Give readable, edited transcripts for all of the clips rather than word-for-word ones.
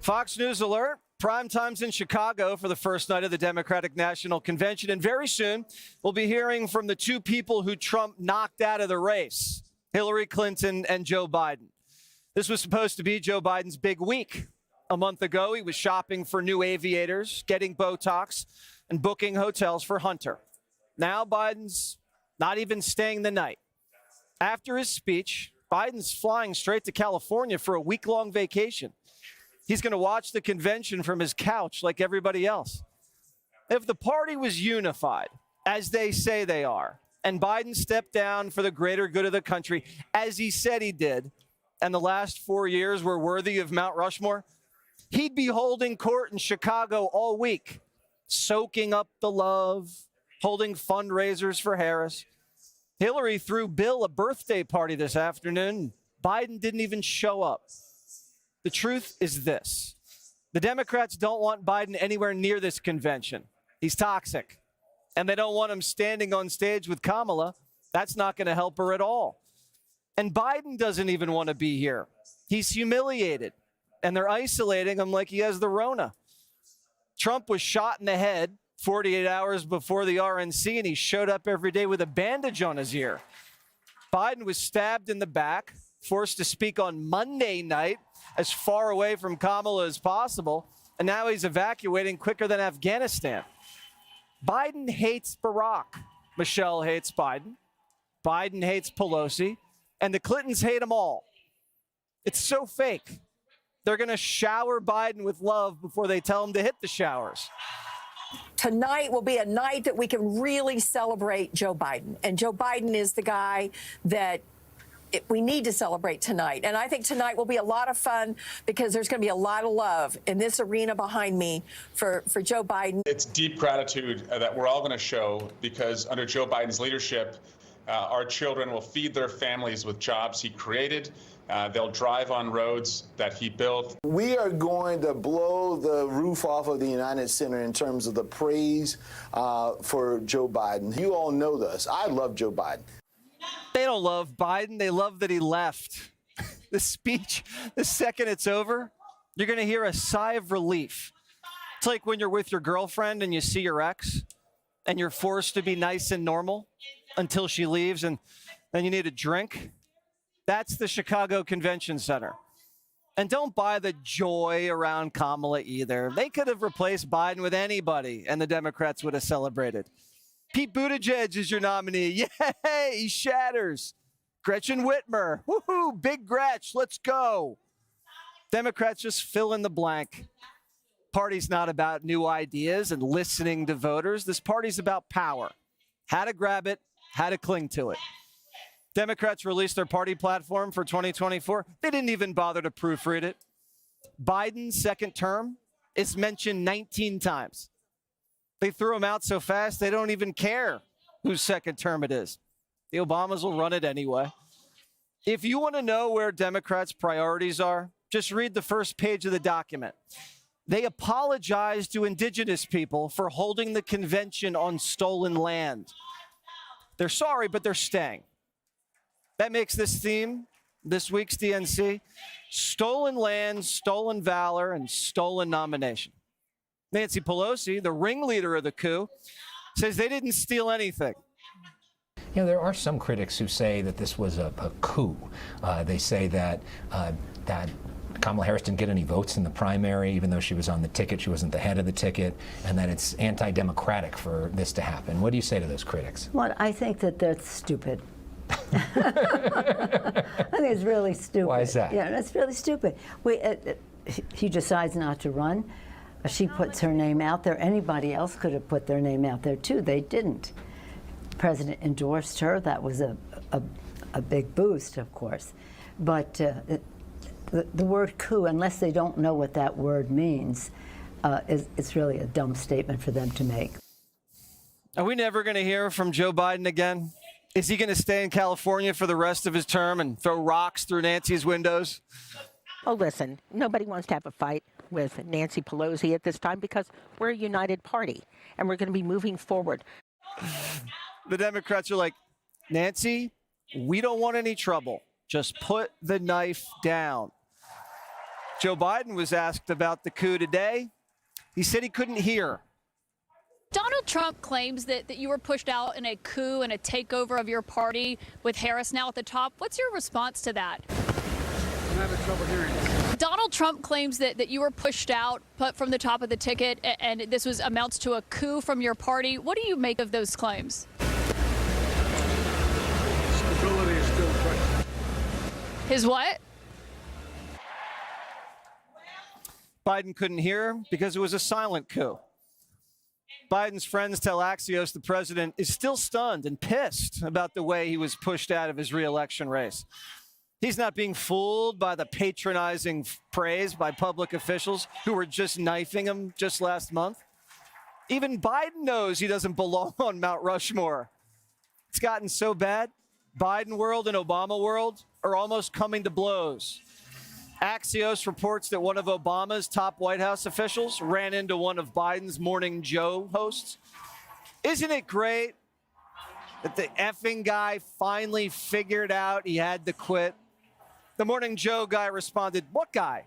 Fox News alert. Prime time's in Chicago for the first night of the Democratic National Convention. And very soon, we'll be hearing from the two people who Trump knocked out of the race, Hillary Clinton and Joe Biden. This was supposed to be Joe Biden's big week. A month ago, he was shopping for new aviators, getting Botox, and booking hotels for Hunter. Now Biden's not even staying the night. After his speech, Biden's flying straight to California for a week-long vacation. He's going to watch the convention from his couch like everybody else. If the party was unified, as they say they are, and Biden stepped down for the greater good of the country, as he said he did, and the last 4 years were worthy of Mount Rushmore, he'd be holding court in Chicago all week, soaking up the love, holding fundraisers for Harris. Hillary threw Bill a birthday party this afternoon. Biden didn't even show up. The truth is this. The Democrats don't want Biden anywhere near this convention. He's toxic. And they don't want him standing on stage with Kamala. That's not going to help her at all. And Biden doesn't even want to be here. He's humiliated. And they're isolating him like he has the Rona. Trump was shot in the head 48 hours before the RNC, and he showed up every day with a bandage on his ear. Biden was stabbed in the back, forced to speak on Monday night as far away from Kamala as possible, and now he's evacuating quicker than Afghanistan. Biden hates Barack. Michelle hates Biden. Biden hates Pelosi. And the Clintons hate them all. It's so fake. They're going to shower Biden with love before they tell him to hit the showers. Tonight will be a night that we can really celebrate Joe Biden. And Joe Biden is the guy that we need to celebrate tonight. And I think tonight will be a lot of fun because there's going to be a lot of love in this arena behind me for Joe Biden. It's deep gratitude that we're all going to show because under Joe Biden's leadership, our children will feed their families with jobs he created. They'll drive on roads that he built. We are going to blow the roof off of the United Center in terms of the praise for Joe Biden. You all know this. I love Joe Biden. They don't love Biden. They love that he left. The speech, the second it's over, you're going to hear a sigh of relief. It's like when you're with your girlfriend and you see your ex and you're forced to be nice and normal until she leaves and then you need a drink. That's the Chicago Convention Center. And don't buy the joy around Kamala either. They could have replaced Biden with anybody and the Democrats would have celebrated. Pete Buttigieg is your nominee. Yay, he shatters. Gretchen Whitmer. Woohoo, big Gretch, let's go. Democrats just fill in the blank. Party's not about new ideas and listening to voters. This party's about power. How to grab it, how to cling to it. Democrats released their party platform for 2024. They didn't even bother to proofread it. Biden's second term is mentioned 19 times. They threw him out so fast, they don't even care whose second term it is. The Obamas will run it anyway. If you want to know where Democrats' priorities are, just read the first page of the document. They apologize to indigenous people for holding the convention on stolen land. They're sorry, but they're staying. That makes this theme, this week's DNC, stolen land, stolen valor, and stolen nomination. Nancy Pelosi, the ringleader of the coup, says they didn't steal anything. You know, there are some critics who say that this was a coup. They say that Kamala Harris didn't get any votes in the primary, even though she was on the ticket. She wasn't the head of the ticket, and that it's anti-democratic for this to happen. What do you say to those critics? Well, I think that that's stupid. I think it's really stupid. Why is that? Yeah, that's really stupid. He decides not to run. She puts her name out there. Anybody else could have put their name out there too. They didn't. The president endorsed her. That was a big boost, of course. But the word coup, unless they don't know what that word means, it's really a dumb statement for them to make. Are we never going to hear from Joe Biden again? Is he going to stay in California for the rest of his term and throw rocks through Nancy's windows? Oh, listen, nobody wants to have a fight with Nancy Pelosi at this time because we're a united party and we're going to be moving forward. The Democrats are like, Nancy, we don't want any trouble. Just put the knife down. Joe Biden was asked about the coup today. He said he couldn't hear. Donald Trump claims that you were pushed out in a coup and a takeover of your party with Harris now at the top. What's your response to that? I'm having trouble hearing you. Donald Trump claims that you were pushed out, put from the top of the ticket, and this amounts to a coup from your party. What do you make of those claims? Stability is still a question. His what? Biden couldn't hear because it was a silent coup. Biden's friends tell Axios the president is still stunned and pissed about the way he was pushed out of his re-election race. He's not being fooled by the patronizing praise by public officials who were just knifing him just last month. Even Biden knows he doesn't belong on Mount Rushmore. It's gotten so bad, Biden world and Obama world are almost coming to blows. Axios reports that one of Obama's top White House officials ran into one of Biden's Morning Joe hosts. Isn't it great that the effing guy finally figured out he had to quit? The Morning Joe guy responded, "What guy?"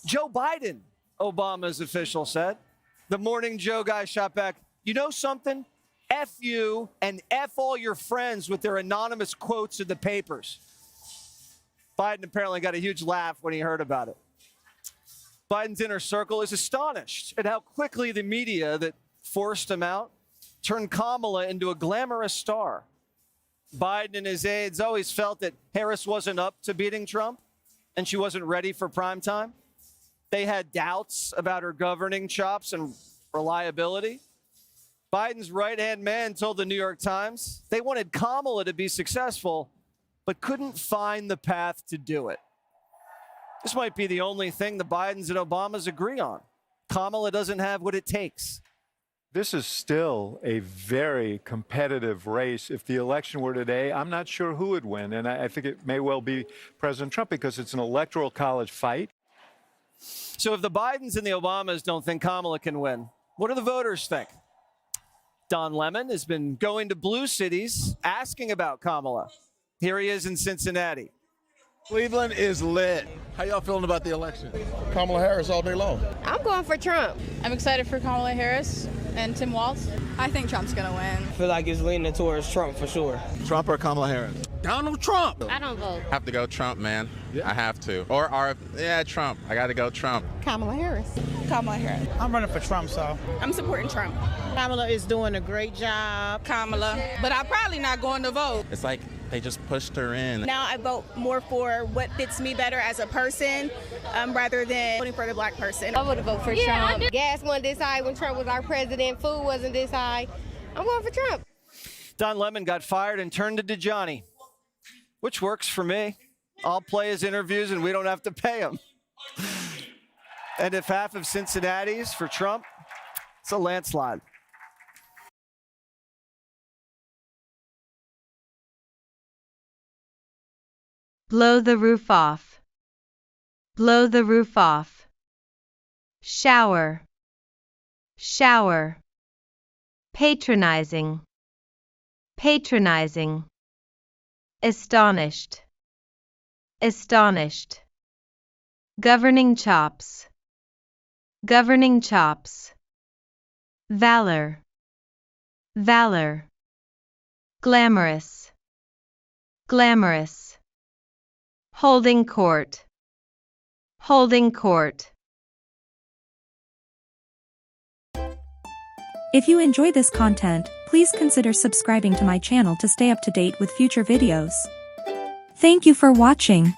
"Joe Biden," Obama's official said. The Morning Joe guy shot back, "You know something? F you and F all your friends with their anonymous quotes in the papers." Biden apparently got a huge laugh when he heard about it. Biden's inner circle is astonished at how quickly the media that forced him out turned Kamala into a glamorous star. Biden and his aides always felt that Harris wasn't up to beating Trump and she wasn't ready for prime time. They had doubts about her governing chops and reliability. Biden's right-hand man told the New York Times they wanted Kamala to be successful, but couldn't find the path to do it. This might be the only thing the Bidens and Obamas agree on. Kamala doesn't have what it takes. This is still a very competitive race. If the election were today, I'm not sure who would win. And I think it may well be President Trump because it's an electoral college fight. So if the Bidens and the Obamas don't think Kamala can win, what do the voters think? Don Lemon has been going to blue cities asking about Kamala. Here he is in Cincinnati. Cleveland is lit. How y'all feeling about the election? Kamala Harris all day long. I'm going for Trump. I'm excited for Kamala Harris and Tim Walz. I think Trump's going to win. I feel like it's leaning towards Trump for sure. Trump or Kamala Harris? Donald Trump. I don't vote. I have to go Trump, man. Yeah. I have to. Yeah, Trump. I got to go Trump. Kamala Harris. Kamala Harris. I'm running for Trump, so I'm supporting Trump. Kamala is doing a great job. Kamala. But I'm probably not going to vote. It's like they just pushed her in. Now I vote more for what fits me better as a person rather than voting for the black person. I would vote for Trump. Gas wasn't this high when Trump was our president. Food wasn't this high. I'm going for Trump. Don Lemon got fired and turned to DeJohnny, which works for me. I'll play his interviews and we don't have to pay him. And if half of Cincinnati's for Trump, it's a landslide. Blow the roof off. Blow the roof off. Shower. Shower. Patronizing. Patronizing. Astonished. Astonished. Governing chops. Governing chops. Valor. Valor. Glamorous. Glamorous. Holding court. Holding court. If you enjoy this content, please consider subscribing to my channel to stay up to date with future videos. Thank you for watching.